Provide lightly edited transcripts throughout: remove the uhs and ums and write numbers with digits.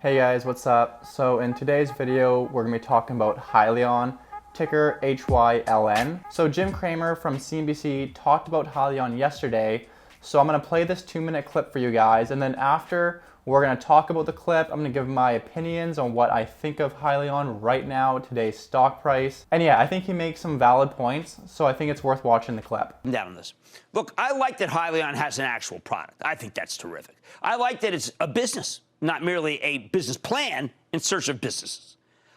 Hey guys, what's up? So in today's video, we're going to be talking about Hyliion, ticker HYLN. So Jim Cramer from CNBC talked about Hyliion yesterday, so I'm going to play this 2-minute clip for you guys, and then after we're going to talk about the clip, I'm going to give my opinions on what I think of Hyliion right now, today's stock price. And yeah, I think he makes some valid points, so I think it's worth watching the clip. I'm down on this. Look, I like that Hyliion has an actual product. I think that's terrific. I like that it's a business, not merely a business plan in search of businesses.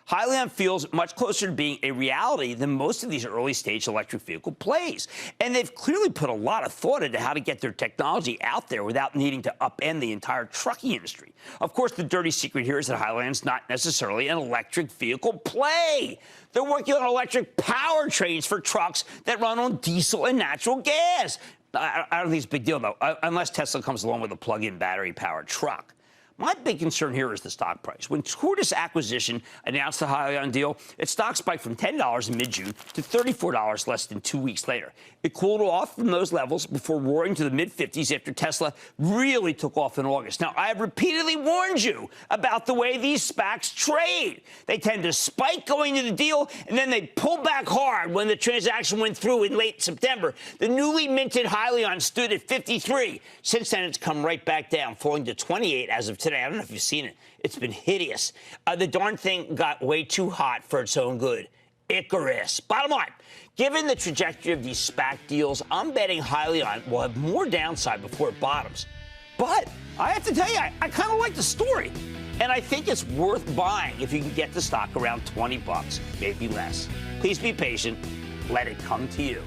Hyliion feels much closer to being a reality than most of these early-stage electric vehicle plays. And they've clearly put a lot of thought into how to get their technology out there without needing to upend the entire trucking industry. Of course, the dirty secret here is that Hyliion's not necessarily an electric vehicle play. They're working on electric powertrains for trucks that run on diesel and natural gas. I don't think it's a big deal, though, unless Tesla comes along with a plug-in battery-powered truck. My big concern here is the stock price. When Tortoise Acquisition announced the Hyliion deal, its stock spiked from $10 in mid-June to $34 less than 2 weeks later. It cooled off from those levels before roaring to the mid-50s after Tesla really took off in August. Now, I have repeatedly warned you about the way these SPACs trade. They tend to spike going to the deal, and then they pull back hard when the transaction went through in late September. The newly minted Hyliion stood at 53. Since then, it's come right back down, falling to 28 as of today. I don't know if you've seen it. It's been hideous. The darn thing got way too hot for its own good. Icarus. Bottom line, given the trajectory of these SPAC deals, I'm betting Hyliion will have more downside before it bottoms. But I have to tell you, I kind of like the story. And I think it's worth buying if you can get the stock around 20 bucks, maybe less. Please be patient. Let it come to you.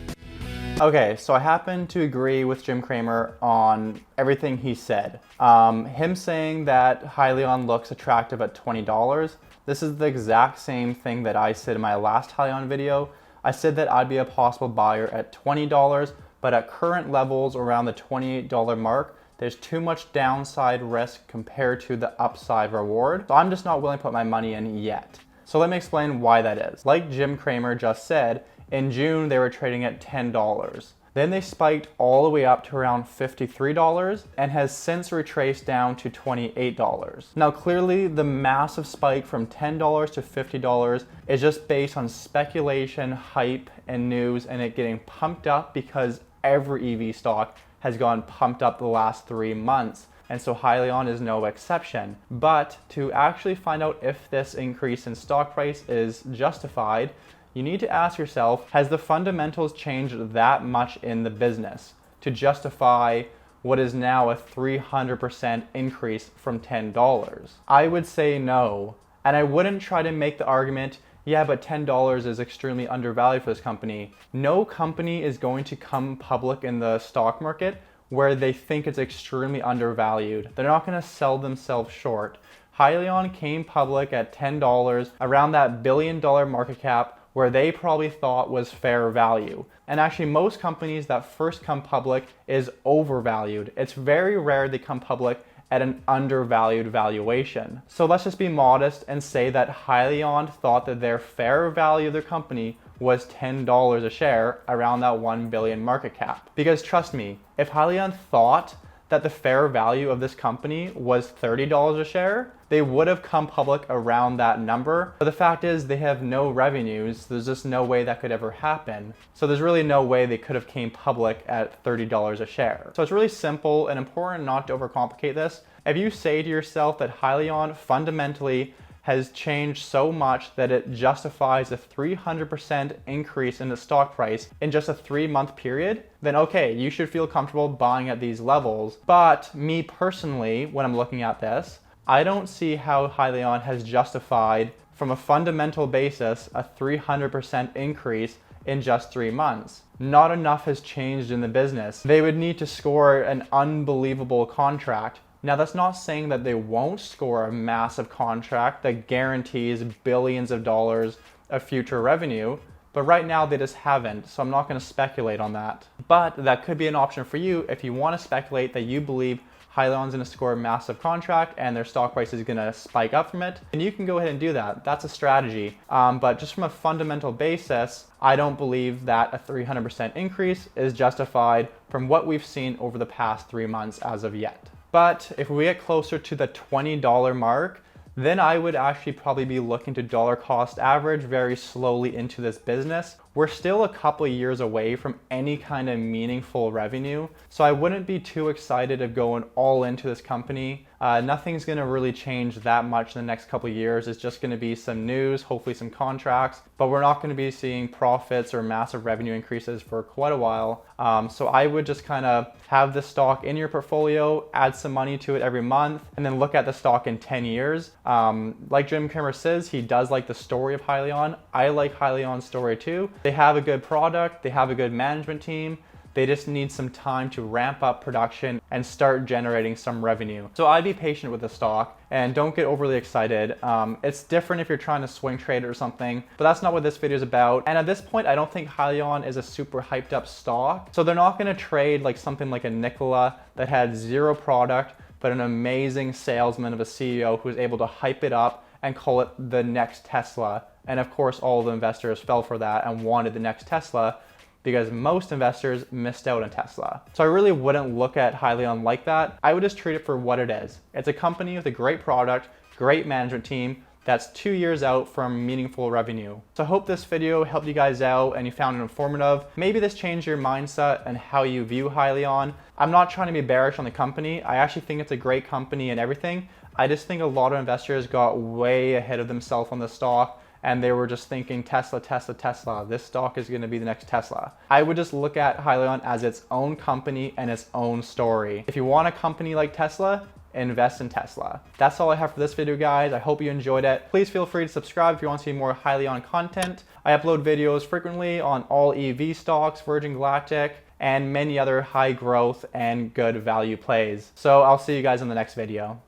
Okay, so I happen to agree with Jim Cramer on everything he said. Him saying that Hyliion looks attractive at $20, this is the exact same thing that I said in my last Hyliion video. I said that I'd be a possible buyer at $20, but at current levels around the $28 mark, there's too much downside risk compared to the upside reward. So I'm just not willing to put my money in yet. So let me explain why that is. Like Jim Cramer just said, in June, they were trading at $10. Then they spiked all the way up to around $53 and has since retraced down to $28. Now, clearly, the massive spike from $10 to $50 is just based on speculation, hype, and news, and it getting pumped up because every EV stock has gone pumped up the last 3 months. And so Hyliion is no exception. But to actually find out if this increase in stock price is justified, you need to ask yourself, has the fundamentals changed that much in the business to justify what is now a 300% increase from $10? I would say no. And I wouldn't try to make the argument, yeah, but $10 is extremely undervalued for this company. No company is going to come public in the stock market where they think it's extremely undervalued. They're not going to sell themselves short. Hyliion came public at $10, around that $1 billion market cap, where they probably thought was fair value. And actually, most companies that first come public is overvalued. It's very rare they come public at an undervalued valuation. So let's just be modest and say that Hyliion thought that their fair value of their company was $10 a share, around that $1 billion market cap. Because trust me, if Hyliion thought that the fair value of this company was $30 a share, they would have come public around that number. But the fact is they have no revenues. There's just no way that could ever happen. So there's really no way they could have came public at $30 a share. So it's really simple and important not to overcomplicate this. If you say to yourself that Hyliion fundamentally has changed so much that it justifies a 300% increase in the stock price in just a 3-month period, then okay, you should feel comfortable buying at these levels. But me personally, when I'm looking at this, I don't see how Hyliion has justified, from a fundamental basis, a 300% increase in just 3 months. Not enough has changed in the business. They would need to score an unbelievable contract. Now, that's not saying that they won't score a massive contract that guarantees billions of dollars of future revenue, but right now they just haven't, so I'm not going to speculate on that. But that could be an option for you if you want to speculate that you believe Hyliion's going to score a massive contract and their stock price is going to spike up from it, and you can go ahead and do that. That's a strategy. But just from a fundamental basis, I don't believe that a 300% increase is justified from what we've seen over the past 3 months as of yet. But if we get closer to the $20 mark, then I would actually probably be looking to dollar cost average very slowly into this business. We're still a couple of years away from any kind of meaningful revenue, so I wouldn't be too excited of going all into this company. Nothing's going to really change that much in the next couple of years. It's just going to be some news, hopefully some contracts, but we're not going to be seeing profits or massive revenue increases for quite a while. So I would just kind of have the stock in your portfolio, add some money to it every month, and then look at the stock in 10 years. Like Jim Cramer says, he does like the story of Hyliion. I like Hyliion's story too. They have a good product, they have a good management team. They just need some time to ramp up production and start generating some revenue. So I'd be patient with the stock and don't get overly excited. It's different if you're trying to swing trade or something, but that's not what this video is about. And at this point, I don't think Hyliion is a super hyped up stock. So they're not gonna trade like something like a Nikola that had zero product, but an amazing salesman of a CEO who was able to hype it up and call it the next Tesla. And of course, all the investors fell for that and wanted the next Tesla, because most investors missed out on Tesla. So I really wouldn't look at Hyliion like that. I would just treat it for what it is. It's a company with a great product, great management team, that's 2 years out from meaningful revenue. So I hope this video helped you guys out and you found it informative. Maybe this changed your mindset and how you view Hyliion. I'm not trying to be bearish on the company. I actually think it's a great company and everything. I just think a lot of investors got way ahead of themselves on the stock, and they were just thinking Tesla, Tesla, Tesla. This stock is gonna be the next Tesla. I would just look at Hyliion as its own company and its own story. If you want a company like Tesla, invest in Tesla. That's all I have for this video, guys. I hope you enjoyed it. Please feel free to subscribe if you want to see more Hyliion content. I upload videos frequently on all EV stocks, Virgin Galactic, and many other high growth and good value plays. So I'll see you guys in the next video.